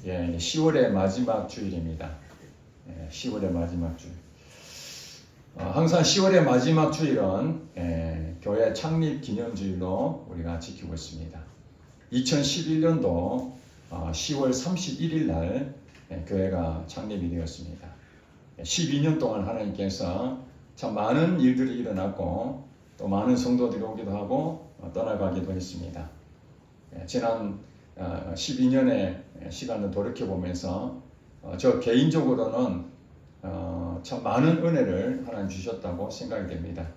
10월의 마지막 주일입니다. 10월의 마지막 주일. 항상 10월의 마지막 주일은 교회 창립 기념주일로 우리가 지키고 있습니다. 2011년도 10월 31일 날 교회가 창립이 되었습니다. 12년 동안 하나님께서 참 많은 일들이 일어났고 또 많은 성도들이 오기도 하고 떠나가기도 했습니다. 지난 12년의 시간을 돌이켜보면서 저 개인적으로는 참 많은 은혜를 하나님 주셨다고 생각이 됩니다.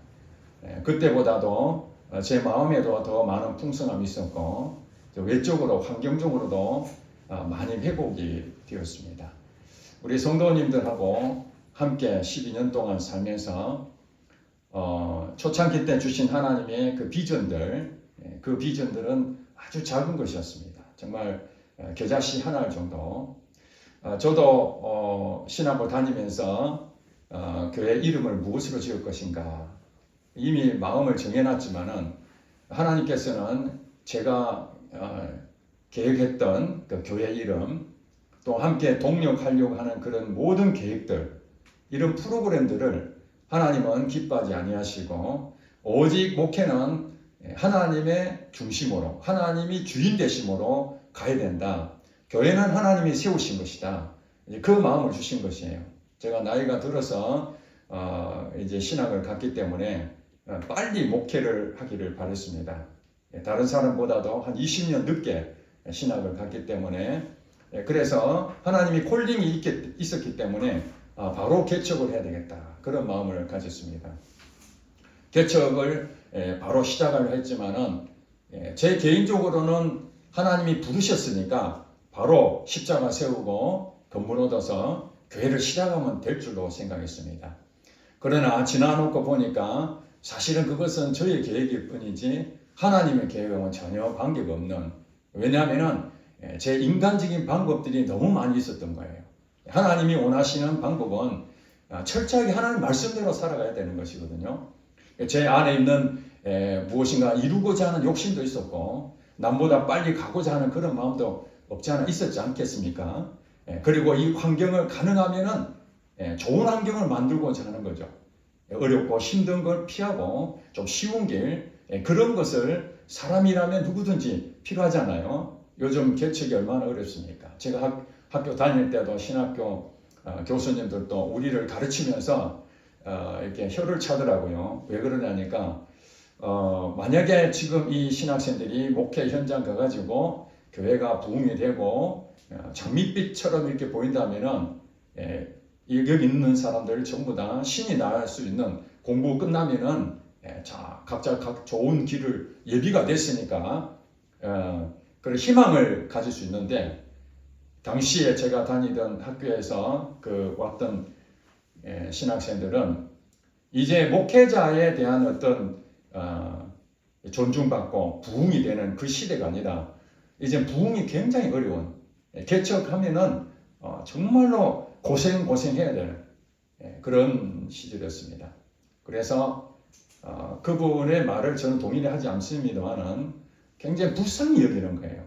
그때보다도 제 마음에도 더 많은 풍성함이 있었고 외적으로 환경적으로도 많이 회복이 되었습니다. 우리 성도님들하고 함께 12년 동안 살면서 초창기 때 주신 하나님의 그 비전들은 아주 작은 것이었습니다. 정말 겨자씨 하나 정도. 저도 신학을 다니면서 교회 이름을 무엇으로 지을 것인가 이미 마음을 정해놨지만은 하나님께서는 제가 계획했던 그 교회 이름 또 함께 동력하려고 하는 그런 모든 계획들 이런 프로그램들을 하나님은 기뻐하지 아니하시고 오직 목회는 하나님의 중심으로 하나님이 주인 되심으로 가야 된다. 교회는 하나님이 세우신 것이다. 그 마음을 주신 것이에요. 제가 나이가 들어서 이제 신학을 갔기 때문에 빨리 목회를 하기를 바랬습니다. 다른 사람보다도 한 20년 늦게 신학을 갔기 때문에 그래서 하나님이 콜링이 있었기 때문에 바로 개척을 해야 되겠다. 그런 마음을 가졌습니다. 개척을 바로 시작을 했지만은 제 개인적으로는 하나님이 부르셨으니까 바로 십자가 세우고 건물 얻어서 교회를 시작하면 될 줄로 생각했습니다. 그러나 지나놓고 보니까 사실은 그것은 저의 계획일 뿐이지 하나님의 계획은 전혀 관계가 없는, 왜냐하면 제 인간적인 방법들이 너무 많이 있었던 거예요. 하나님이 원하시는 방법은 철저하게 하나님 말씀대로 살아가야 되는 것이거든요. 제 안에 있는 무엇인가 이루고자 하는 욕심도 있었고 남보다 빨리 가고자 하는 그런 마음도 없지 않아 있었지 않겠습니까? 그리고 이 환경을 가능하면은 좋은 환경을 만들고자 하는 거죠. 어렵고 힘든 걸 피하고 좀 쉬운 길, 그런 것을 사람이라면 누구든지 필요하잖아요. 요즘 개척이 얼마나 어렵습니까? 제가 학교 다닐 때도 신학교 교수님들도 우리를 가르치면서 이렇게 혀를 차더라고요. 왜 그러냐니까 만약에 지금 이 신학생들이 목회 현장 가가지고 교회가 부흥이 되고 장밋빛처럼 이렇게 보인다면은 여기 있는 사람들 전부 다 신이 날 수 있는 공부 끝나면은 자 각자 좋은 길을 예비가 됐으니까 그런 희망을 가질 수 있는데 당시에 제가 다니던 학교에서 왔던 신학생들은 이제 목회자에 대한 어떤 존중받고 부흥이 되는 그 시대가 아니라 이제 부흥이 굉장히 어려운, 개척하면은 정말로 고생해야 되는 그런 시절이었습니다. 그래서 그분의 말을 저는 동의를 하지 않습니다만은 굉장히 불쌍히 여기는 거예요.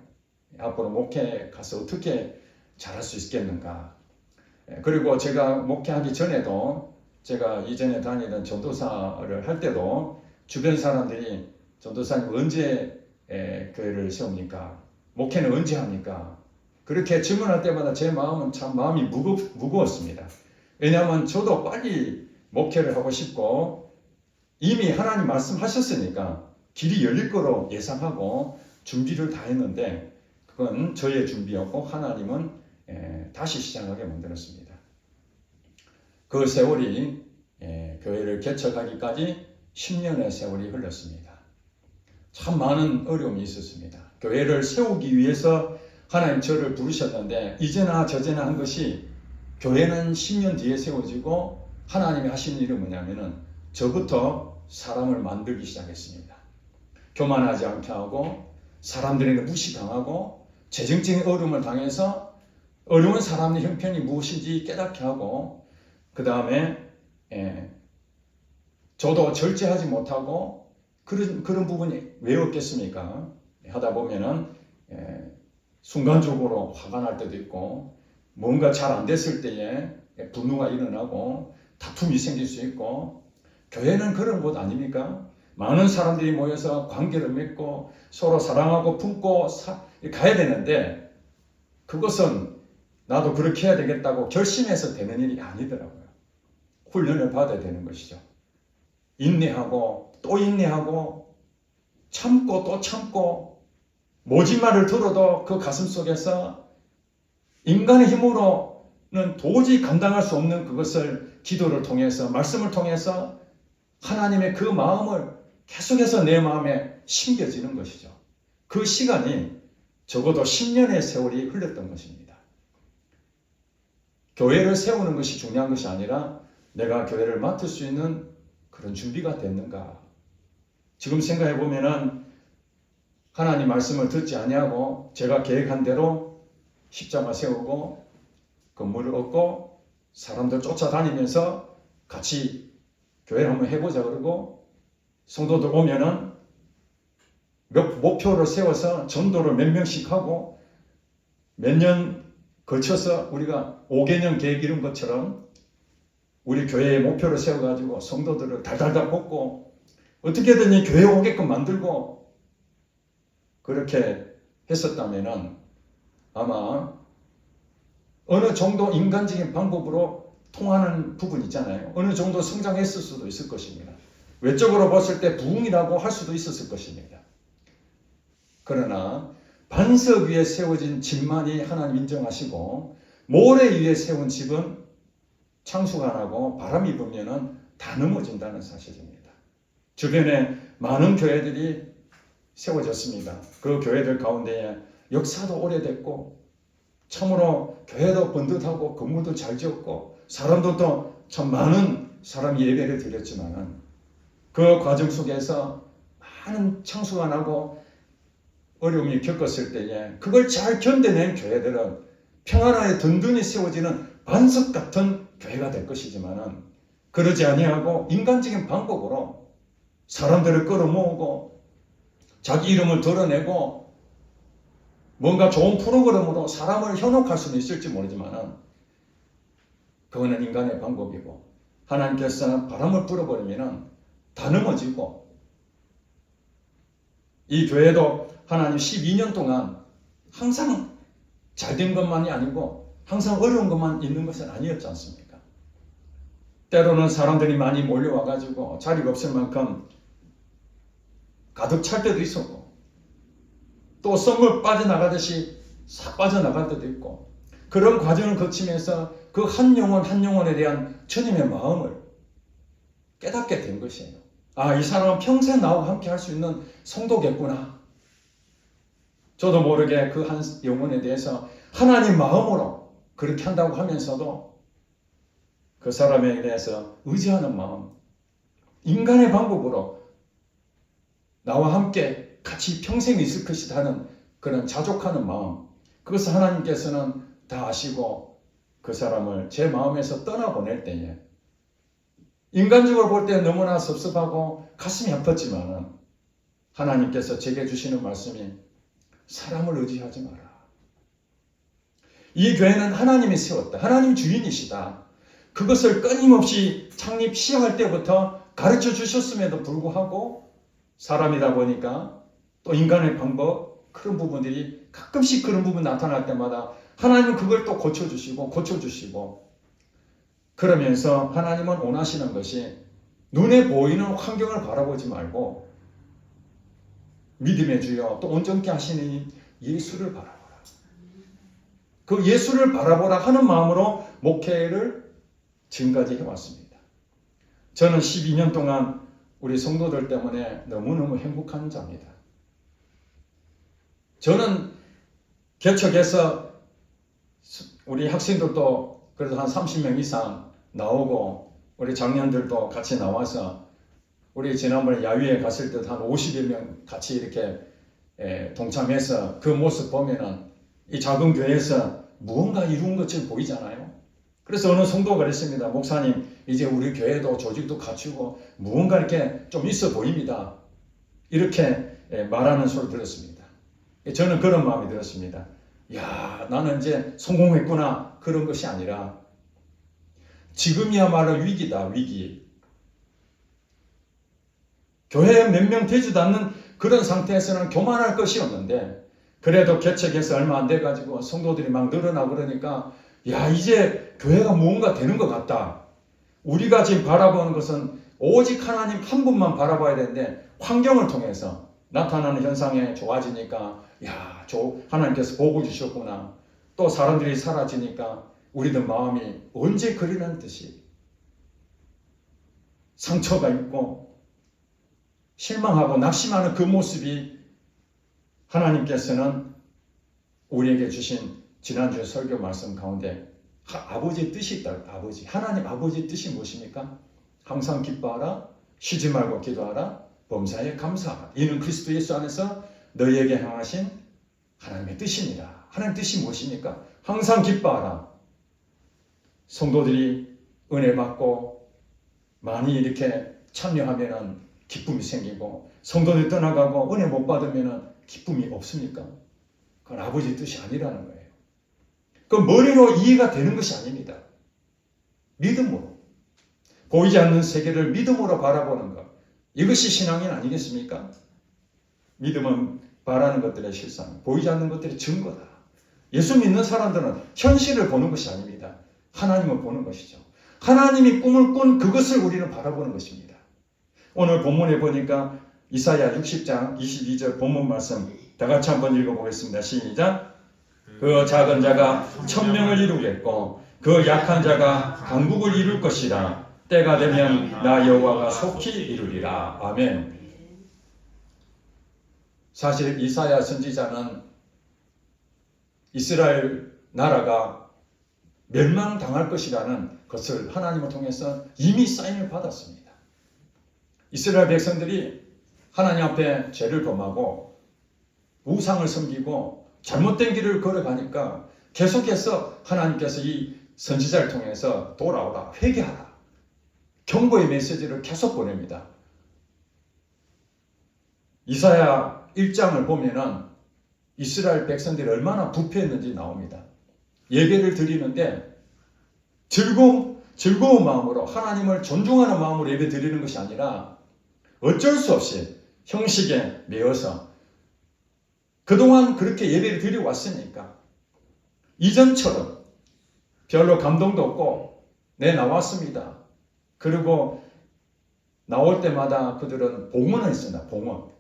앞으로 목회 가서 어떻게 잘할 수 있겠는가. 그리고 제가 목회하기 전에도 제가 이전에 다니던 전도사를 할 때도 주변 사람들이 전도사님 언제 교회를 세웁니까? 목회는 언제 합니까? 그렇게 질문할 때마다 제 마음은 참 마음이 무거웠습니다. 왜냐하면 저도 빨리 목회를 하고 싶고 이미 하나님 말씀하셨으니까 길이 열릴 거로 예상하고 준비를 다 했는데 그건 저의 준비였고 하나님은 다시 시작하게 만들었습니다. 그 세월이 교회를 개척하기까지 10년의 세월이 흘렀습니다. 참 많은 어려움이 있었습니다. 교회를 세우기 위해서 하나님 저를 부르셨는데 이제나 저제나 한 것이 교회는 10년 뒤에 세워지고 하나님이 하시는 일은 뭐냐면은 저부터 사람을 만들기 시작했습니다. 교만하지 않게 하고 사람들에게 무시당하고 재정적인 어려움을 당해서 어려운 사람의 형편이 무엇인지 깨닫게 하고 그 다음에 저도 절제하지 못하고 그런 부분이 왜 없겠습니까? 하다 보면은 순간적으로 화가 날 때도 있고 뭔가 잘 안 됐을 때에 분노가 일어나고 다툼이 생길 수 있고 교회는 그런 곳 아닙니까? 많은 사람들이 모여서 관계를 맺고 서로 사랑하고 품고 가야 되는데 그것은 나도 그렇게 해야 되겠다고 결심해서 되는 일이 아니더라고요. 훈련을 받아야 되는 것이죠. 인내하고 또 인내하고 참고 또 참고 모진 말을 들어도 그 가슴 속에서 인간의 힘으로는 도저히 감당할 수 없는 그것을 기도를 통해서 말씀을 통해서 하나님의 그 마음을 계속해서 내 마음에 심겨지는 것이죠. 그 시간이 적어도 10년의 세월이 흘렀던 것입니다. 교회를 세우는 것이 중요한 것이 아니라 내가 교회를 맡을 수 있는 그런 준비가 됐는가. 지금 생각해 보면은 하나님 말씀을 듣지 아니하고 제가 계획한 대로 십자가 세우고 건물을 얻고 사람들 쫓아다니면서 같이 교회를 한번 해보자 그러고 성도들 오면은 목표를 세워서 전도를 몇 명씩 하고 몇 년 걸쳐서 우리가 5개년 계획 이런 것처럼 우리 교회의 목표를 세워가지고 성도들을 달달달 뽑고 어떻게든 이 교회 오게끔 만들고 그렇게 했었다면은 아마 어느 정도 인간적인 방법으로 통하는 부분 있잖아요. 어느 정도 성장했을 수도 있을 것입니다. 외적으로 봤을 때 부흥이라고 할 수도 있었을 것입니다. 그러나 반석 위에 세워진 집만이 하나님 인정하시고 모래 위에 세운 집은 창수가 안 하고 바람이 불면은 다 넘어진다는 사실입니다. 주변에 많은 교회들이 세워졌습니다. 그 교회들 가운데에 역사도 오래됐고 참으로 교회도 번듯하고 건물도 잘 지었고 사람들도 참 많은 사람이 예배를 드렸지만 그 과정 속에서 많은 창수가 나고 어려움이 겪었을 때에 그걸 잘 견뎌낸 교회들은 평안하에 든든히 세워지는 반석 같은 교회가 될 것이지만은 그러지 아니하고 인간적인 방법으로 사람들을 끌어모으고 자기 이름을 드러내고 뭔가 좋은 프로그램으로 사람을 현혹할 수는 있을지 모르지만은 그거는 인간의 방법이고 하나님께서는 바람을 불어버리면은 다 넘어지고 이 교회도 하나님 12년 동안 항상 잘된 것만이 아니고 항상 어려운 것만 있는 것은 아니었지 않습니까? 때로는 사람들이 많이 몰려와가지고 자리가 없을 만큼 가득 찰 때도 있었고 또 썸물 빠져나가듯이 싹 빠져나갈 때도 있고 그런 과정을 거치면서 그 한 영혼 한 영혼에 대한 주님의 마음을 깨닫게 된 것이에요. 아, 이 사람은 평생 나와 함께 할 수 있는 성도겠구나. 저도 모르게 그 한 영혼에 대해서 하나님 마음으로 그렇게 한다고 하면서도 그 사람에 대해서 의지하는 마음, 인간의 방법으로 나와 함께 같이 평생 있을 것이다 하는 그런 자족하는 마음, 그것을 하나님께서는 다 아시고 그 사람을 제 마음에서 떠나보낼 때에 인간적으로 볼 때 너무나 섭섭하고 가슴이 아팠지만 하나님께서 제게 주시는 말씀이 사람을 의지하지 마라. 이 교회는 하나님이 세웠다. 하나님 주인이시다. 그것을 끊임없이 창립 시작할 때부터 가르쳐 주셨음에도 불구하고 사람이다 보니까 또 인간의 방법 그런 부분들이 가끔씩 그런 부분 나타날 때마다 하나님은 그걸 또 고쳐주시고 그러면서 하나님은 원하시는 것이 눈에 보이는 환경을 바라보지 말고 믿음의 주여 또 온전케 하시는 예수를 바라보라. 그 예수를 바라보라 하는 마음으로 목회를 지금까지 해왔습니다. 저는 12년 동안 우리 성도들 때문에 너무너무 행복한 자입니다. 저는 개척해서 우리 학생들도 그래도 한 30명 이상 나오고 우리 장년들도 같이 나와서 우리 지난번에 야유회 갔을 때도 한 50여 명 같이 이렇게 동참해서 그 모습 보면은 이 작은 교회에서 무언가 이룬 것처럼 보이잖아요. 그래서 어느 성도가 그랬습니다. 목사님, 이제 우리 교회도 조직도 갖추고 무언가 이렇게 좀 있어 보입니다. 이렇게 말하는 소리 들었습니다. 저는 그런 마음이 들었습니다. 야, 나는 이제 성공했구나. 그런 것이 아니라 지금이야말로 위기다, 위기. 교회에 몇 명 되지도 않는 그런 상태에서는 교만할 것이 없는데, 그래도 개척해서 얼마 안 돼가지고 성도들이 막 늘어나고 그러니까, 야, 이제 교회가 무언가 되는 것 같다. 우리가 지금 바라보는 것은 오직 하나님 한 분만 바라봐야 되는데, 환경을 통해서 나타나는 현상에 좋아지니까, 야, 하나님께서 복을 주셨구나. 또 사람들이 사라지니까 우리들 마음이 언제 그리는 듯이 상처가 있고 실망하고 낙심하는 그 모습이 하나님께서는 우리에게 주신 지난주 설교 말씀 가운데 아버지의 뜻이 있다. 아버지, 하나님 아버지의 뜻이 무엇입니까? 항상 기뻐하라, 쉬지 말고 기도하라, 범사에 감사하라. 이는 그리스도 예수 안에서 너희에게 향하신 하나님의 뜻입니다. 하나님의 뜻이 무엇입니까? 항상 기뻐하라. 성도들이 은혜 받고 많이 이렇게 참여하면 기쁨이 생기고, 성도들이 떠나가고 은혜 못 받으면 기쁨이 없습니까? 그건 아버지의 뜻이 아니라는 거예요. 그 머리로 이해가 되는 것이 아닙니다. 믿음으로. 보이지 않는 세계를 믿음으로 바라보는 것. 이것이 신앙인 아니겠습니까? 믿음은 바라는 것들의 실상, 보이지 않는 것들의 증거다. 예수 믿는 사람들은 현실을 보는 것이 아닙니다. 하나님을 보는 것이죠. 하나님이 꿈을 꾼 그것을 우리는 바라보는 것입니다. 오늘 본문에 보니까 이사야 60장 22절 본문 말씀 다 같이 한번 읽어보겠습니다. 시작. 그 작은 자가 천명을 이루겠고 그 약한 자가 강국을 이룰 것이라. 때가 되면 나 여호와가 속히 이루리라. 아멘. 사실 이사야 선지자는 이스라엘 나라가 멸망당할 것이라는 것을 하나님을 통해서 이미 사인을 받았습니다. 이스라엘 백성들이 하나님 앞에 죄를 범하고 우상을 섬기고 잘못된 길을 걸어가니까 계속해서 하나님께서 이 선지자를 통해서 돌아오라, 회개하라, 경고의 메시지를 계속 보냅니다. 이사야 1장을 보면은 이스라엘 백성들이 얼마나 부패했는지 나옵니다. 예배를 드리는데 즐거운 마음으로, 하나님을 존중하는 마음으로 예배 드리는 것이 아니라 어쩔 수 없이 형식에 매여서 그동안 그렇게 예배를 드리고 왔으니까 이전처럼 별로 감동도 없고 나왔습니다. 그리고 나올 때마다 그들은 봉헌을 했습니다. 봉헌.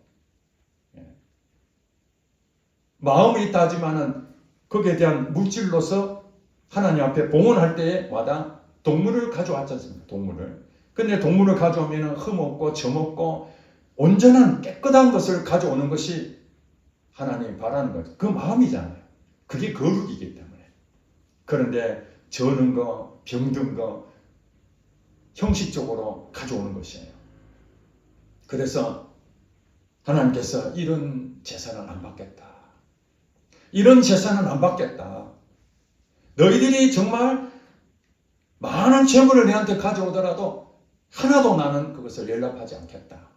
마음이 있다 하지만은 거기에 대한 물질로서 하나님 앞에 봉헌할 때마다 동물을 가져왔지 않습니까? 동물을. 근데 동물을 가져오면 흠없고 점없고 온전한 깨끗한 것을 가져오는 것이 하나님이 바라는 거죠. 그 마음이잖아요. 그게 거룩이기 때문에. 그런데 저는 거, 병든 거 형식적으로 가져오는 것이에요. 그래서 하나님께서 이런 제사는 안 받겠다. 이런 제사는 안 받겠다. 너희들이 정말 많은 재물을 내한테 가져오더라도 하나도 나는 그것을 연락하지 않겠다.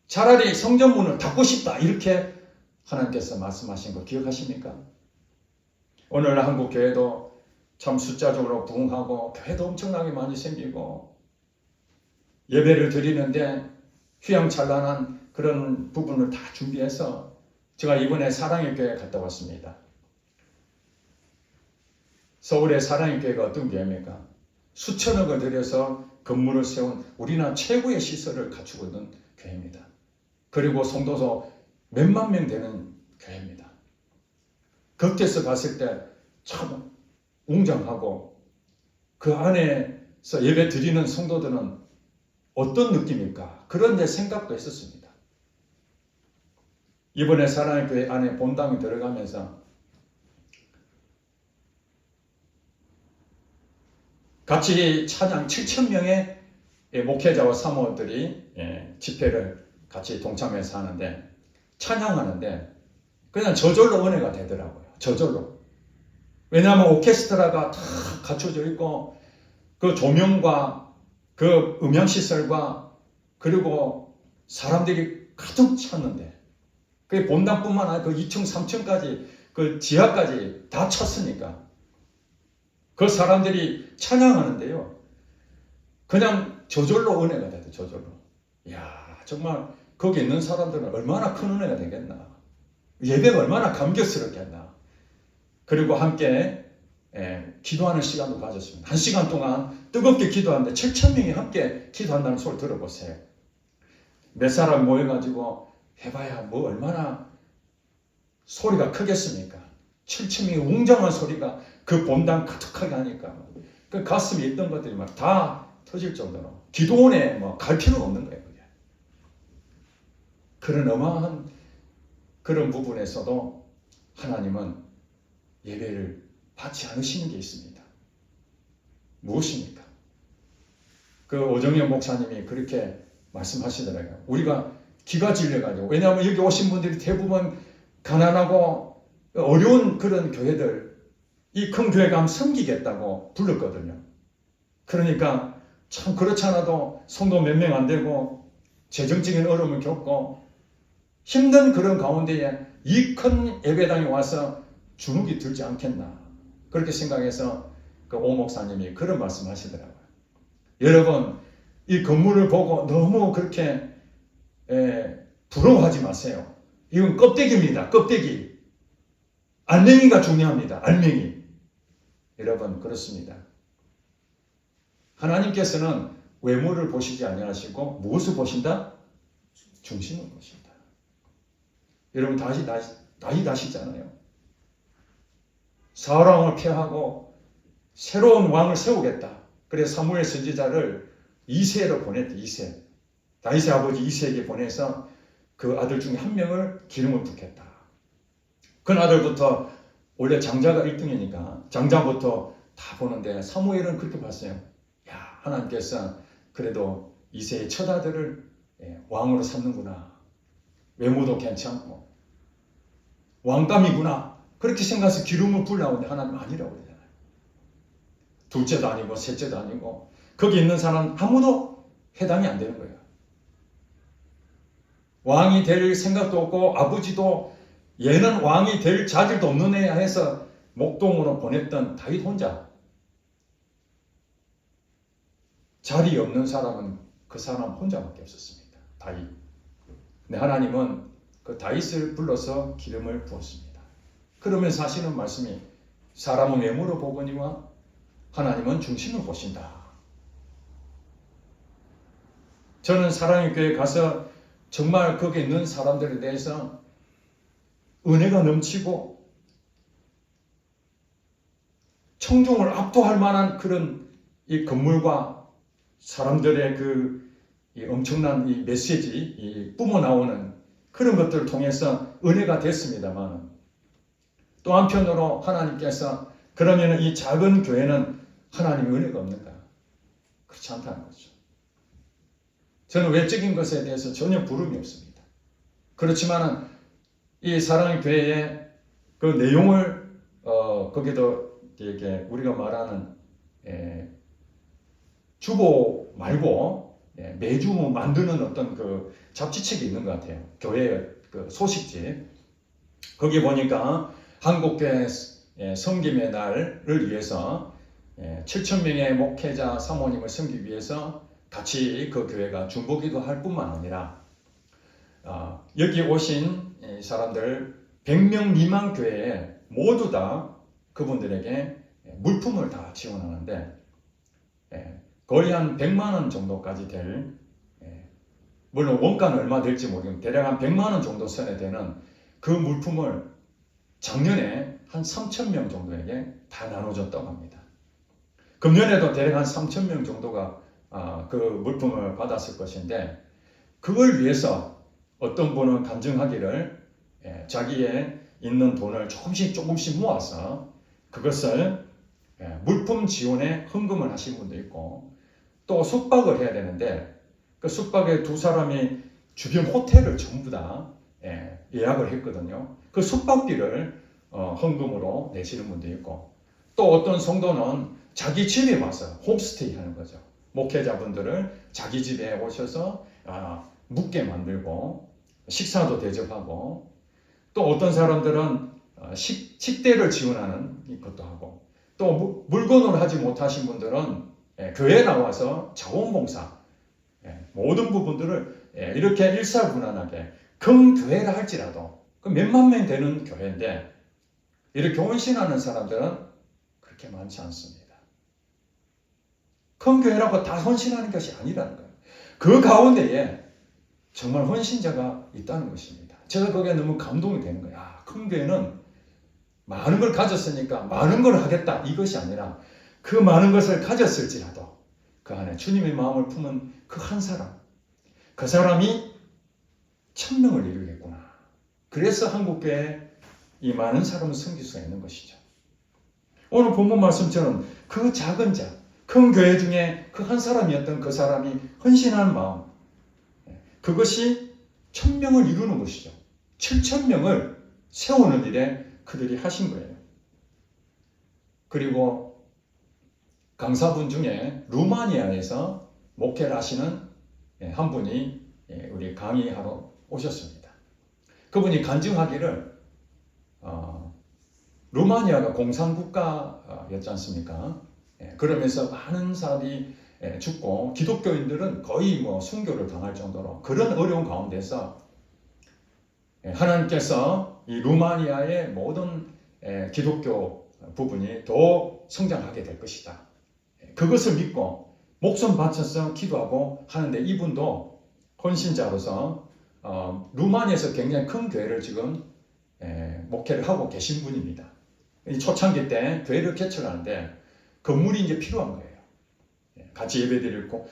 차라리 성전문을 닫고 싶다. 이렇게 하나님께서 말씀하신 거 기억하십니까? 오늘날 한국 교회도 참 숫자적으로 부흥하고 교회도 엄청나게 많이 생기고 예배를 드리는데 휘황찬란한 그런 부분을 다 준비해서 제가 이번에 사랑의 교회에 갔다 왔습니다. 서울의 사랑의 교회가 어떤 교회입니까? 수천억을 들여서 건물을 세운 우리나라 최고의 시설을 갖추고 있는 교회입니다. 그리고 성도도 몇만 명 되는 교회입니다. 겉에서 봤을 때 참 웅장하고 그 안에서 예배 드리는 성도들은 어떤 느낌일까? 그런 데 생각도 했었습니다. 이번에 사랑의 교회 안에 본당에 들어가면서 같이 찬양 7,000명의 목회자와 사모들이 집회를 같이 동참해서 하는데 찬양하는데 그냥 저절로 은혜가 되더라고요. 저절로. 왜냐하면 오케스트라가 다 갖춰져 있고 그 조명과 그 음향시설과 그리고 사람들이 가득 찼는데 그게 본당뿐만 아니라 그 2층, 3층까지 그 지하까지 다 쳤으니까 그 사람들이 찬양하는데요. 그냥 저절로 은혜가 되대, 저절로. 이야, 정말 거기 있는 사람들은 얼마나 큰 은혜가 되겠나. 예배가 얼마나 감격스럽겠나. 그리고 함께 기도하는 시간도 가졌습니다. 1시간 동안 뜨겁게 기도하는데 7,000명이 함께 기도한다는 소리 들어보세요. 몇 사람 모여가지고 해봐야 뭐 얼마나 소리가 크겠습니까? 7,000명의 웅장한 소리가 그 본당 가득하게 하니까 그 가슴에 있던 것들이 막 다 터질 정도로 기도원에 뭐 갈 필요가 없는 거예요. 그게. 그런 어마어마한 그런 부분에서도 하나님은 예배를 받지 않으시는 게 있습니다. 무엇입니까? 그 오정현 목사님이 그렇게 말씀하시더라고요. 우리가 기가 질려가지고, 왜냐하면 여기 오신 분들이 대부분 가난하고 어려운 그런 교회들, 이 큰 교회 가면 섬기겠다고 불렀거든요. 그러니까 참 그렇지 않아도 성도 몇 명 안 되고 재정적인 어려움을 겪고 힘든 그런 가운데에 이 큰 예배당에 와서 주눅이 들지 않겠나, 그렇게 생각해서 그 오 목사님이 그런 말씀 하시더라고요. 여러분, 이 건물을 보고 너무 그렇게 부러워하지 마세요. 이건 껍데기입니다. 껍데기. 알맹이가 중요합니다. 알맹이. 여러분, 그렇습니다. 하나님께서는 외모를 보시지 아니하시고 무엇을 보신다? 중심을 보신다. 여러분, 다시 다시잖아요. 사울왕을 폐하고 새로운 왕을 세우겠다. 그래서 사무엘 선지자를 이새로 보냈대. 이새. 다윗의 아버지 이새에게 보내서 그 아들 중에 한 명을 기름을 붓겠다. 그 아들부터, 원래 장자가 1등이니까 장자부터 다 보는데 사무엘은 그렇게 봤어요. 야, 하나님께서 그래도 이새의 첫 아들을 왕으로 삼는구나. 외모도 괜찮고 왕감이구나. 그렇게 생각해서 기름을 부으려고 하는데 하나님 아니라고 그러잖아요. 둘째도 아니고 셋째도 아니고 거기 있는 사람 아무도 해당이 안 되는 거예요. 왕이 될 생각도 없고 아버지도 얘는 왕이 될 자질도 없는 애야 해서 목동으로 보냈던 다윗 혼자. 자리 없는 사람은 그 사람 혼자밖에 없었습니다. 다윗. 근데 하나님은 그 다윗을 불러서 기름을 부었습니다. 그러면서 하시는 말씀이, 사람은 외모로 보거니와 하나님은 중심을 보신다. 저는 사랑의 교회에 가서 정말 거기에 있는 사람들에 대해서 은혜가 넘치고 청중을 압도할 만한 그런 이 건물과 사람들의 이 엄청난 이 메시지, 이 뿜어나오는 그런 것들을 통해서 은혜가 됐습니다만, 또 한편으로 하나님께서 그러면 이 작은 교회는 하나님의 은혜가 없는가? 그렇지 않다는 거죠. 저는 외적인 것에 대해서 전혀 부름이 없습니다. 그렇지만 이 사랑의 교회의 그 내용을 거기도 이렇게 우리가 말하는 주보 말고 매주 만드는 어떤 그 잡지책이 있는 것 같아요. 교회 그 소식지. 거기 보니까 한국교회 섬김의 날을 위해서 7,000명의 목회자 사모님을 섬기기 위해서 같이 그 교회가 중보기도 할 뿐만 아니라 여기 오신 사람들 100명 미만 교회에 모두 다 그분들에게 물품을 다 지원하는데 거의 한 100만 원 정도까지 될, 물론 원가는 얼마 될지 모르겠는데 대략 한 100만 원 정도 선에 되는 그 물품을 작년에 한 3,000명 정도에게 다 나눠줬다고 합니다. 금년에도 대략 한 3,000명 정도가 그 물품을 받았을 것인데, 그걸 위해서 어떤 분은 간증하기를 자기의 있는 돈을 조금씩 모아서 그것을 물품 지원에 헌금을 하신 분도 있고, 또 숙박을 해야 되는데 그 숙박에 두 사람이 주변 호텔을 전부 다 예약을 했거든요. 그 숙박비를 헌금으로 내시는 분도 있고, 또 어떤 성도는 자기 집에 와서 홈스테이 하는 거죠. 목회자분들을 자기 집에 오셔서 묵게 만들고 식사도 대접하고, 또 어떤 사람들은 식대를 지원하는 것도 하고, 또 물건으로 하지 못하신 분들은 교회에 나와서 자원봉사, 모든 부분들을 이렇게 일사분란하게 큰 교회라 할지라도 그 몇만 명 되는 교회인데 이렇게 헌신하는 사람들은 그렇게 많지 않습니다. 큰 교회라고 다 헌신하는 것이 아니라는 거예요. 그 가운데에 정말 헌신자가 있다는 것입니다. 제가 거기에 너무 감동이 되는 거예요. 큰 교회는 많은 걸 가졌으니까 많은 걸 하겠다, 이것이 아니라 그 많은 것을 가졌을지라도 그 안에 주님의 마음을 품은 그 한 사람, 그 사람이 1000명을 이루겠구나. 그래서 한국교회에 이 많은 사람을 섬길 수가 있는 것이죠. 오늘 본문 말씀처럼 그 작은 자, 큰 교회 중에 그 한 사람이었던 그 사람이 헌신한 마음, 그것이 1000명을 이루는 것이죠. 7000명을 세우는 일에 그들이 하신 거예요. 그리고 강사분 중에 루마니아에서 목회를 하시는 한 분이 우리 강의하러 오셨습니다. 그분이 간증하기를 루마니아가 공산국가였지 않습니까? 그러면서 많은 사람이 죽고 기독교인들은 거의 순교를 당할 정도로 그런 어려운 가운데서 하나님께서 이 루마니아의 모든 기독교 부분이 더 성장하게 될 것이다. 그것을 믿고 목숨 바쳐서 기도하고 하는데 이분도 헌신자로서 루마니아에서 굉장히 큰 교회를 지금 목회를 하고 계신 분입니다. 초창기 때 교회를 개척하는데 건물이 이제 필요한 거예요. 같이 예배드리고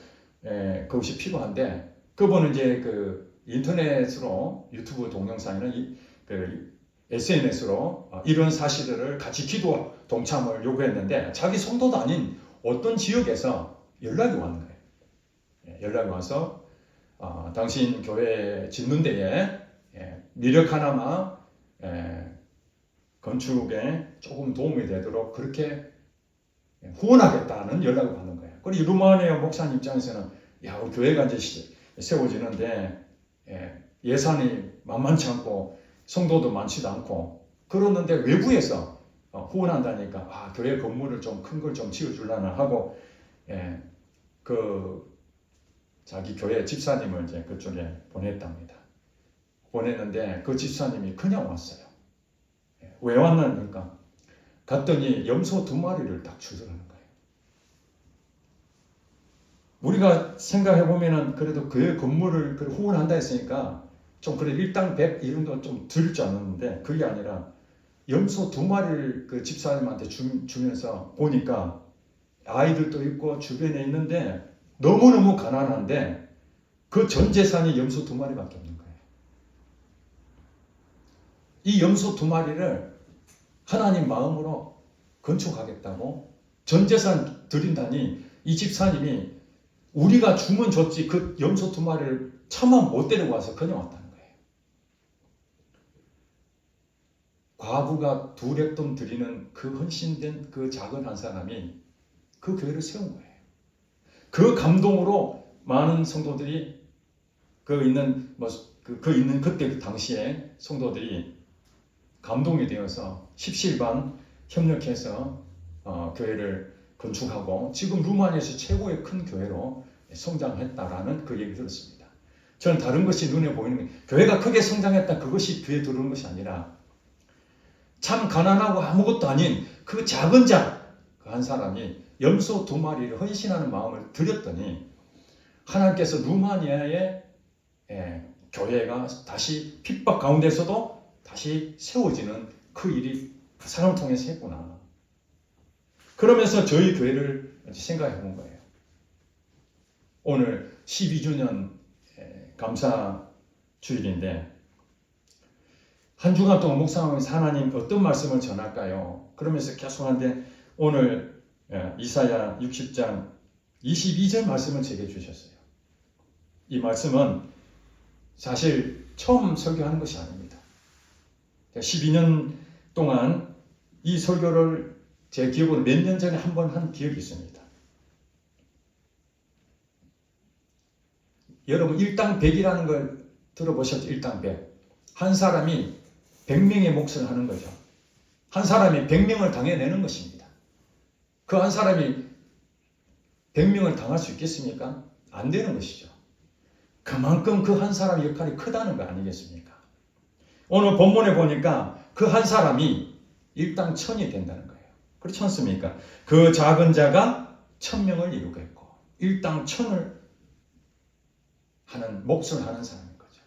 그것이 필요한데 그분은 이제 그 인터넷으로 유튜브 동영상이나 SNS로 이런 사실들을 같이 기도 동참을 요구했는데 자기 성도도 아닌 어떤 지역에서 연락이 왔는 거예요. 연락이 와서 당신 교회 짓는 데에 미력 하나마 건축에 조금 도움이 되도록 그렇게 후원하겠다는 연락을 받는 거예요. 그리고 루마니아 목사님 입장에서는 우리 교회가 이제 세워지는데 예산이 만만치 않고 성도도 많지도 않고 그러는데 외부에서 후원한다니까 교회 건물을 좀 큰 걸 좀 지어주려나 하고 그 자기 교회 집사님을 이제 그쪽에 보냈답니다. 보냈는데 그 집사님이 그냥 왔어요. 왜 왔나니까 갔더니 염소 2마리를 딱 주더라는 거예요. 우리가 생각해 보면은 그래도 교회 건물을 후원한다 했으니까 좀 그래 일당 100 이런 거 좀 드릴 줄 알았는데 그게 아니라 염소 2마리를 그 집사님한테 주면서 보니까 아이들도 있고 주변에 있는데 너무너무 가난한데 그 전 재산이 염소 2마리밖에 없는 거예요. 이 염소 2마리를 하나님 마음으로 건축하겠다고 전 재산 드린다니 이 집사님이 우리가 주면 줬지 그 염소 2마리를 차마 못 데리고 와서 그냥 왔다는 거예요. 과부가 2렙돈 드리는 그 헌신된 그 작은 한 사람이 그 교회를 세운 거예요. 그 감동으로 많은 성도들이 있는 그때 그 당시에 성도들이 감동이 되어서 십시일반 협력해서 교회를 건축하고 지금 루마니아에서 최고의 큰 교회로 성장했다라는 그 얘기를 들었습니다. 저는 다른 것이 눈에 보이는 교회가 크게 성장했다 그것이 귀에 들어오는 것이 아니라 참 가난하고 아무것도 아닌 그 작은 자 그 한 사람이 염소 2마리를 헌신하는 마음을 드렸더니 하나님께서 루마니아의 교회가 다시 핍박 가운데서도 다시 세워지는 그 일이 그 사람을 통해서 했구나. 그러면서 저희 교회를 생각해 본 거예요. 오늘 12주년 감사 주일인데 한 주간 동안 묵상하면서 하나님 어떤 말씀을 전할까요? 그러면서 계속 하는데 오늘 이사야 60장 22절 말씀을 제게 주셨어요. 이 말씀은 사실 처음 설교하는 것이 아닙니다. 12년 동안 이 설교를 제 기억으로 몇 년 전에 한 번 한 기억이 있습니다. 여러분 일당 100이라는 걸 들어보셨죠? 일당 100. 한 사람이 100명의 몫을 하는 거죠. 한 사람이 100명을 당해내는 것입니다. 그 한 사람이 100명을 당할 수 있겠습니까? 안 되는 것이죠. 그만큼 그 한 사람의 역할이 크다는 거 아니겠습니까? 오늘 본문에 보니까 그 한 사람이 일당 천이 된다는 거예요. 그렇지 않습니까? 그 작은 자가 1000명을 이루겠고 일당 천을 하는 몫을 하는 사람인 거죠.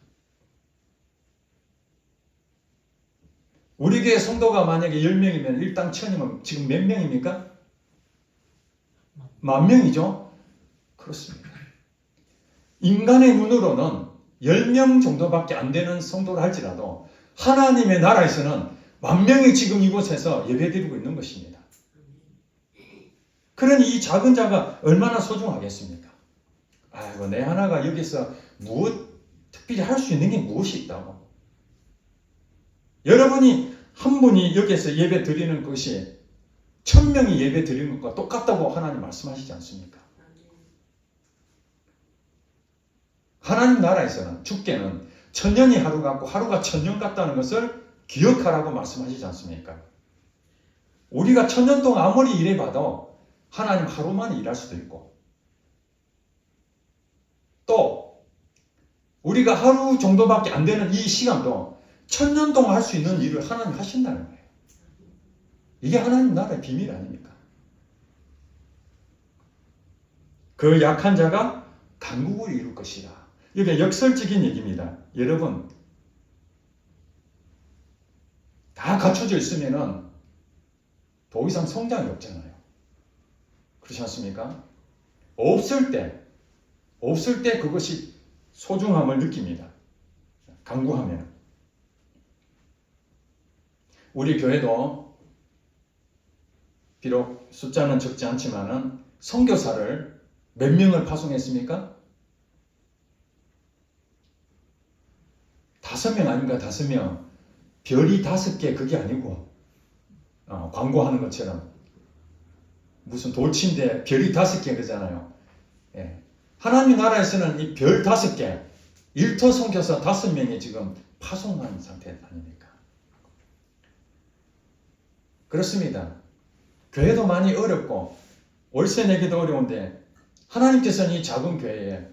우리 교회 성도가 만약에 10명이면 일당 천이면 지금 몇 명입니까? 10,000명이죠? 그렇습니다. 인간의 눈으로는 10명 정도밖에 안 되는 성도를 할지라도 하나님의 나라에서는 10,000명이 지금 이곳에서 예배드리고 있는 것입니다. 그러니 이 작은 자가 얼마나 소중하겠습니까? 아이고, 내 하나가 여기서 특별히 할 수 있는 게 무엇이 있다고? 여러분이 한 분이 여기서 예배 드리는 것이 1000명이 예배 드리는 것과 똑같다고 하나님 말씀하시지 않습니까? 하나님 나라에서는 주께는 1000년이 하루 같고 하루가 1000년 같다는 것을 기억하라고 말씀하시지 않습니까? 우리가 1000년 동안 아무리 일해봐도 하나님 하루만 일할 수도 있고 또 우리가 하루 정도밖에 안 되는 이 시간도 1000년 동안 할 수 있는 일을 하나님 하신다는 거예요. 이게 하나님 나라의 비밀 아닙니까? 그 약한 자가 강국을 이룰 것이다. 이게 역설적인 얘기입니다. 여러분, 다 갖춰져 있으면은 더 이상 성장이 없잖아요. 그렇지 않습니까? 없을 때 그것이 소중함을 느낍니다. 강구하면. 우리 교회도 비록 숫자는 적지 않지만은 선교사를 몇 명을 파송했습니까? 5명 아닌가? 5명. 별이 5개 그게 아니고 광고하는 것처럼 무슨 돌침대 별이 5개 그러잖아요. 예. 하나님 나라에서는 이 별 5개, 일터 선교사 5명이 지금 파송한 상태 아닙니까? 그렇습니다. 교회도 많이 어렵고 월세 내기도 어려운데 하나님께서는 이 작은 교회에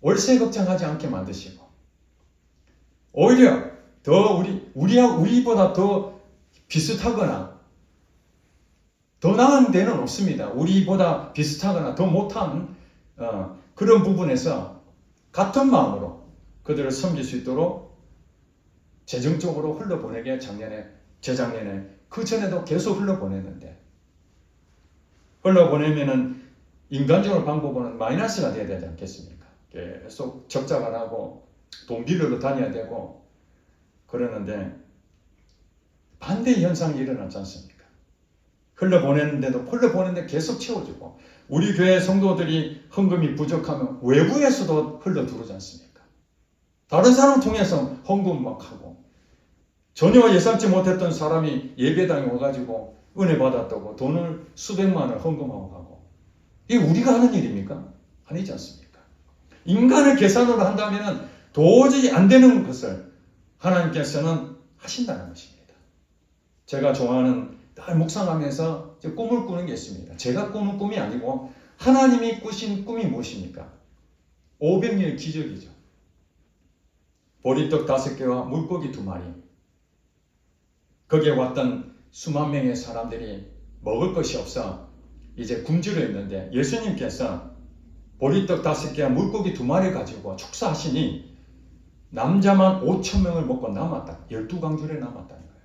월세 걱정하지 않게 만드시고 오히려 더 우리보다 더 비슷하거나 더 나은 데는 없습니다. 우리보다 비슷하거나 더 못한 그런 부분에서 같은 마음으로 그들을 섬길 수 있도록 재정적으로 흘러보내게 재작년에 그 전에도 계속 흘러보냈는데 흘러보내면은 인간적으로 방법은 마이너스가 돼야 되지 않겠습니까? 계속 적자가 나고 돈 빌려도 다녀야 되고 그러는데 반대 현상이 일어나지 않습니까? 흘러보냈는데 계속 채워주고 우리 교회 성도들이 헌금이 부족하면 외부에서도 흘러 들어오지 않습니까? 다른 사람 통해서 헌금 막 하고 전혀 예상치 못했던 사람이 예배당에 와가지고 은혜 받았다고 돈을 수백만 원을 헌금하고 가고 이게 우리가 하는 일입니까? 아니지 않습니까? 인간의 계산으로 한다면 도저히 안 되는 것을 하나님께서는 하신다는 것입니다. 제가 좋아하는 날 묵상하면서 꿈을 꾸는 게 있습니다. 제가 꾸는 꿈이 아니고 하나님이 꾸신 꿈이 무엇입니까? 500년의 기적이죠. 보리떡 5개와 물고기 2마리. 거기에 왔던 수만 명의 사람들이 먹을 것이 없어 이제 굶주려 있는데 예수님께서 보리떡 5개와 물고기 2마리 가지고 축사하시니 남자만 5,000명을 먹고 남았다. 12강줄에 남았다는 거예요.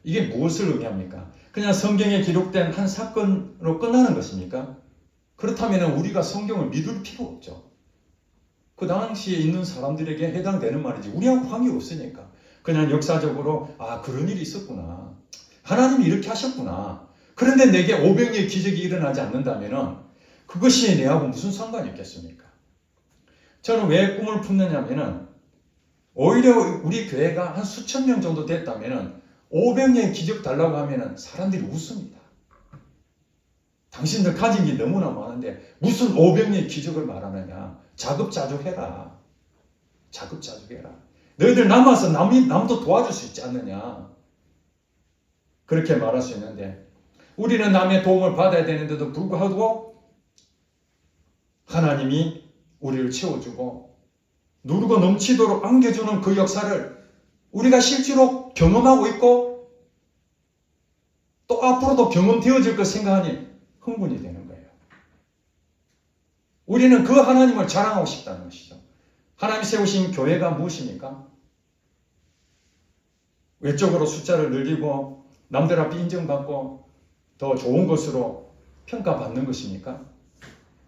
이게 무엇을 의미합니까? 그냥 성경에 기록된 한 사건으로 끝나는 것입니까? 그렇다면 우리가 성경을 믿을 필요 없죠. 그 당시에 있는 사람들에게 해당되는 말이지 우리하고 관계없으니까 그냥 역사적으로 그런 일이 있었구나. 하나님이 이렇게 하셨구나. 그런데 내게 500년의 기적이 일어나지 않는다면 그것이 내하고 무슨 상관이 있겠습니까? 저는 왜 꿈을 품느냐면 오히려 우리 교회가 한 수천 명 정도 됐다면 500년의 기적 달라고 하면 사람들이 웃습니다. 당신들 가진 게 너무나 많은데 무슨 500년의 기적을 말하느냐. 자급자족해라. 자급자족해라. 너희들 남아서 남도 도와줄 수 있지 않느냐. 그렇게 말할 수 있는데 우리는 남의 도움을 받아야 되는데도 불구하고 하나님이 우리를 채워주고 누르고 넘치도록 안겨주는 그 역사를 우리가 실제로 경험하고 있고 또 앞으로도 경험되어질 것 생각하니 흥분이 되는 거예요. 우리는 그 하나님을 자랑하고 싶다는 것이죠. 하나님이 세우신 교회가 무엇입니까? 외적으로 숫자를 늘리고 남들 앞에 인정받고 더 좋은 것으로 평가받는 것입니까?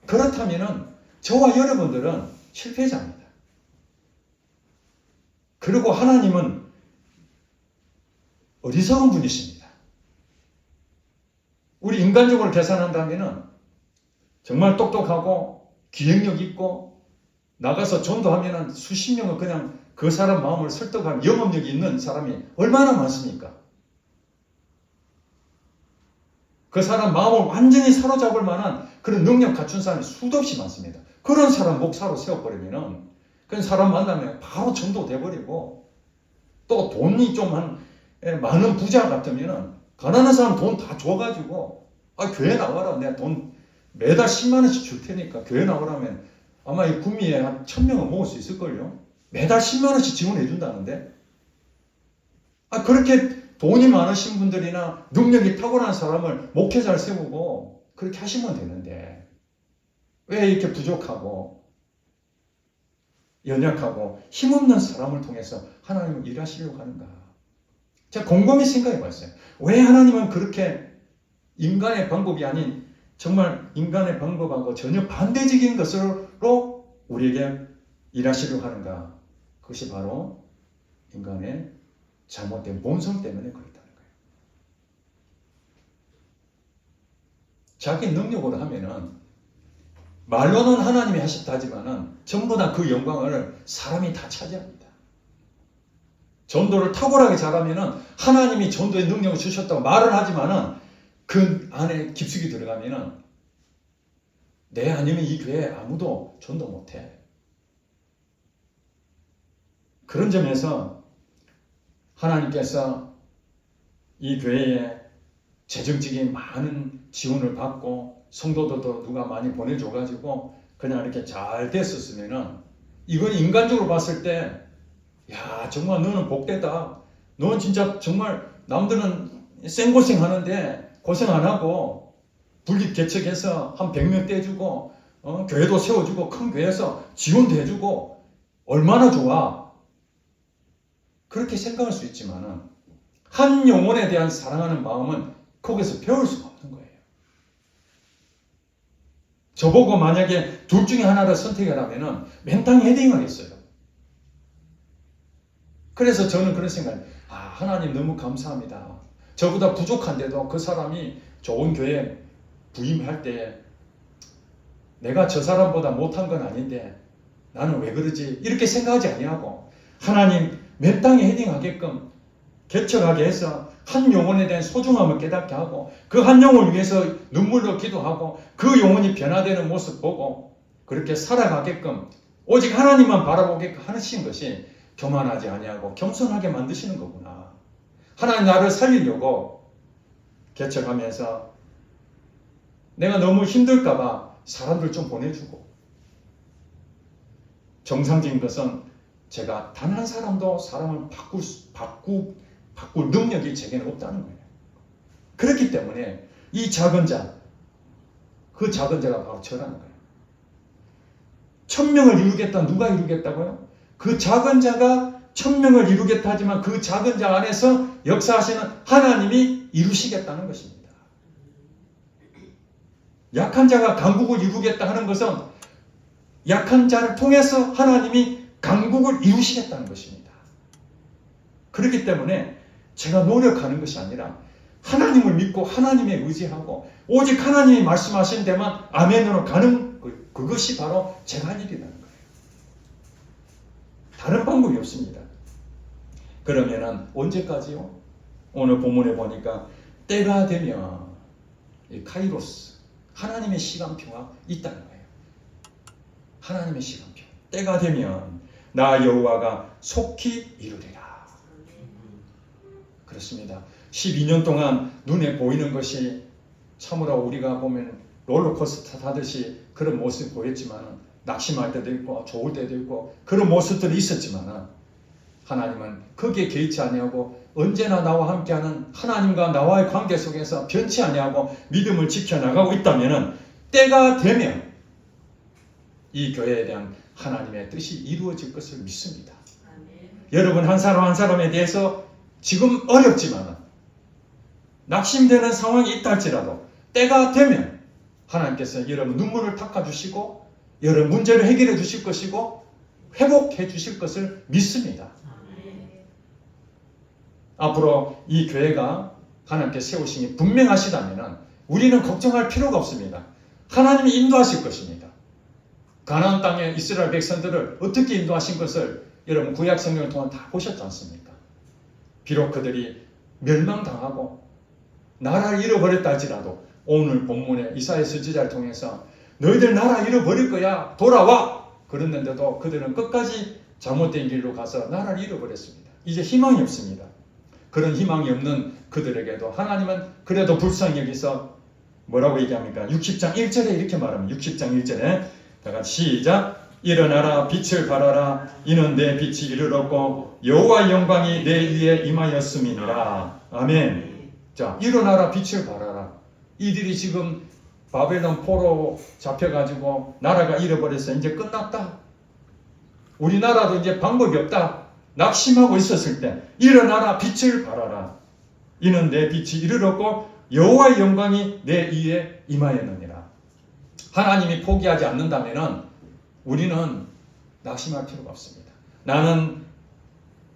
그렇다면 저와 여러분들은 실패자입니다. 그리고 하나님은 어리석은 분이십니다. 우리 인간적으로 계산한다면 정말 똑똑하고 기획력 있고 나가서 전도하면 수십 명은 그냥 그 사람 마음을 설득할 영업력이 있는 사람이 얼마나 많습니까? 그 사람 마음을 완전히 사로잡을 만한 그런 능력 갖춘 사람이 수도 없이 많습니다. 그런 사람 목사로 세워버리면 그런 사람 만나면 바로 전도돼 버리고 또 돈이 좀 많은 부자 같으면 가난한 사람 돈 다 줘가지고 교회 나와라 내가 돈 매달 10만 원씩 줄 테니까 교회 나오라면 아마 이 구미에 한 1000명은 모을 수 있을걸요. 매달 10만 원씩 지원해 준다는데 그렇게 돈이 많으신 분들이나 능력이 탁월한 사람을 목회자를 세우고 그렇게 하시면 되는데 왜 이렇게 부족하고 연약하고 힘없는 사람을 통해서 하나님을 일하시려고 하는가? 제가 곰곰이 생각해 봤어요. 왜 하나님은 그렇게 인간의 방법이 아닌 정말 인간의 방법하고 전혀 반대적인 것으로 우리에게 일하시려고 하는가? 그것이 바로 인간의 잘못된 본성 때문에 그렇다는 거예요. 자기 능력으로 하면은 말로는 하나님이 하셨다 하지만은 전부 다 그 영광을 사람이 다 차지합니다. 전도를 탁월하게 잘하면은 하나님이 전도의 능력을 주셨다고 말을 하지만은 그 안에 깊숙이 들어가면은 내 아니면 이 교회에 아무도 전도 못해. 그런 점에서 하나님께서 이 교회에 재정적인 많은 지원을 받고 성도들도 누가 많이 보내줘가지고 그냥 이렇게 잘 됐었으면은 이건 인간적으로 봤을 때 야 정말 너는 복되다. 너는 진짜 정말 남들은 생고생 하는데 고생 안 하고 분립 개척해서 한 100명 떼주고 교회도 세워주고 큰 교회에서 지원도 해주고 얼마나 좋아. 그렇게 생각할 수 있지만은 한 영혼에 대한 사랑하는 마음은 거기서 배울 수가 없는 거예요. 저보고 만약에 둘 중에 하나를 선택하라면은 맨땅에 헤딩하겠어요. 그래서 저는 그런 생각을 하나님 너무 감사합니다. 저보다 부족한데도 그 사람이 좋은 교회 부임할 때 내가 저 사람보다 못한 건 아닌데 나는 왜 그러지? 이렇게 생각하지 아니하고 하나님 맨 땅에 헤딩하게끔 개척하게 해서 한 영혼에 대한 소중함을 깨닫게 하고 그 한 영혼을 위해서 눈물로 기도하고 그 영혼이 변화되는 모습 보고 그렇게 살아가게끔 오직 하나님만 바라보게끔 하시는 것이 교만하지 아니하고 겸손하게 만드시는 거구나. 하나님 나를 살리려고 개척하면서 내가 너무 힘들까봐 사람들 좀 보내주고 정상적인 것은 제가 단 한 사람도 사람을 바꿀 능력이 제게는 없다는 거예요. 그렇기 때문에 이 작은 자, 그 작은 자가 바로 저라는 거예요. 1000명을 이루겠다. 누가 이루겠다고요? 그 작은 자가 1000명을 이루겠다 하지만 그 작은 자 안에서 역사하시는 하나님이 이루시겠다는 것입니다. 약한 자가 강국을 이루겠다 하는 것은 약한 자를 통해서 하나님이 강국을 이루시겠다는 것입니다. 그렇기 때문에 제가 노력하는 것이 아니라 하나님을 믿고 하나님에 의지하고 오직 하나님이 말씀하신 데만 아멘으로 가는 그것이 바로 제가 할 일이라는 거예요. 다른 방법이 없습니다. 그러면은 언제까지요? 오늘 본문에 보니까 때가 되면 이 카이로스 하나님의 시간표가 있다는 거예요. 하나님의 시간표. 때가 되면 나 여호와가 속히 이루리라. 그렇습니다. 12년 동안 눈에 보이는 것이 참으로 우리가 보면 롤러코스터 타듯이 그런 모습이 보였지만 낙심할 때도 있고 좋을 때도 있고 그런 모습들이 있었지만 하나님은 거기에 개의치 아니하고 언제나 나와 함께하는 하나님과 나와의 관계 속에서 변치 아니하고 믿음을 지켜나가고 있다면 때가 되면 이 교회에 대한 하나님의 뜻이 이루어질 것을 믿습니다. 여러분 한 사람 한 사람에 대해서 지금 어렵지만 낙심되는 상황이 있다 할지라도 때가 되면 하나님께서 여러분 눈물을 닦아주시고 여러분 문제를 해결해 주실 것이고 회복해 주실 것을 믿습니다. 앞으로 이 교회가 하나님께 세우심이 분명하시다면 우리는 걱정할 필요가 없습니다. 하나님이 인도하실 것입니다. 가나안 땅의 이스라엘 백성들을 어떻게 인도하신 것을 여러분 구약 성경을 통해 다 보셨지 않습니까? 비록 그들이 멸망당하고 나라를 잃어버렸다 할지라도 오늘 본문의 이사야 선지자를 통해서 너희들 나라 잃어버릴 거야 돌아와 그랬는데도 그들은 끝까지 잘못된 길로 가서 나라를 잃어버렸습니다. 이제 희망이 없습니다. 그런 희망이 없는 그들에게도 하나님은 그래도 불쌍히 여기서 뭐라고 얘기합니까? 60장 1절에 이렇게 말합니다. 60장 1절에 다 같이 시작. 일어나라 빛을 발하라 이는 내 빛이 이르렀고 여호와의 영광이 내 위에 임하였음이니라. 아멘. 자, 일어나라 빛을 발하라. 이들이 지금 바벨론 포로 잡혀가지고 나라가 잃어버려서 이제 끝났다. 우리나라도 이제 방법이 없다. 낙심하고 있었을 때 일어나라 빛을 발하라. 이는 내 빛이 이르렀고 여호와의 영광이 내 위에 임하였느니라. 하나님이 포기하지 않는다면 우리는 낙심할 필요가 없습니다. 나는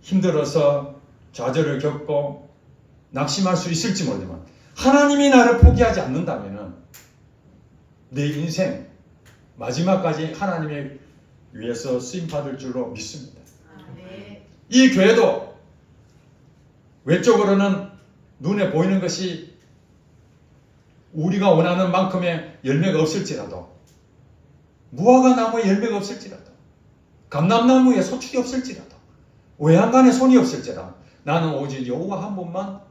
힘들어서 좌절을 겪고 낙심할 수 있을지 모르지만 하나님이 나를 포기하지 않는다면 내 인생 마지막까지 하나님의 위해서 쓰임받을 줄로 믿습니다. 이 교회도 외적으로는 눈에 보이는 것이 우리가 원하는 만큼의 열매가 없을지라도 무화과 나무에 열매가 없을지라도 감람나무에 소출이 없을지라도 외양간에 손이 없을지라도 나는 오직 여호와 한 분만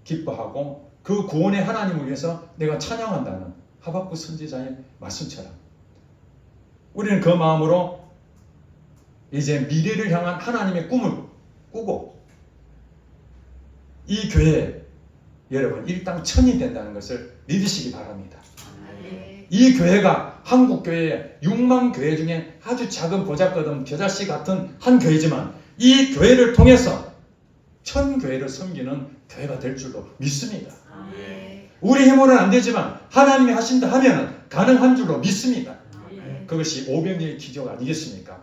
기뻐하고 그 구원의 하나님을 위해서 내가 찬양한다는 하박국 선지자의 말씀처럼 우리는 그 마음으로 이제 미래를 향한 하나님의 꿈을 꾸고 이 교회에 여러분 일당천이 된다는 것을 믿으시기 바랍니다. 이 교회가 한국 교회의 6만 교회 중에 아주 작은 보잘것없는 겨자씨 같은 한 교회지만 이 교회를 통해서 1000교회를 섬기는 교회가 될 줄로 믿습니다. 우리 힘으로는 안 되지만 하나님이 하신다 하면 가능한 줄로 믿습니다. 그것이 오병이의 기적 아니겠습니까?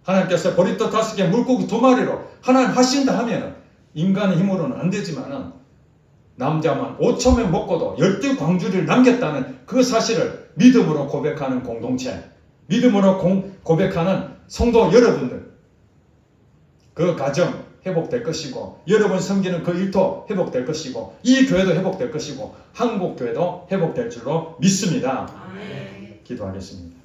하나님께서 보리떡 5개 물고기 2마리로 하나님 하신다 하면 인간의 힘으로는 안 되지만 남자만 5,000명 먹고도 12광주리를 남겼다는 그 사실을 믿음으로 고백하는 공동체, 믿음으로 고백하는 성도 여러분들, 그 가정 회복될 것이고 여러분 섬기는 그 일터 회복될 것이고 이 교회도 회복될 것이고 한국 교회도 회복될 줄로 믿습니다. 기도하겠습니다.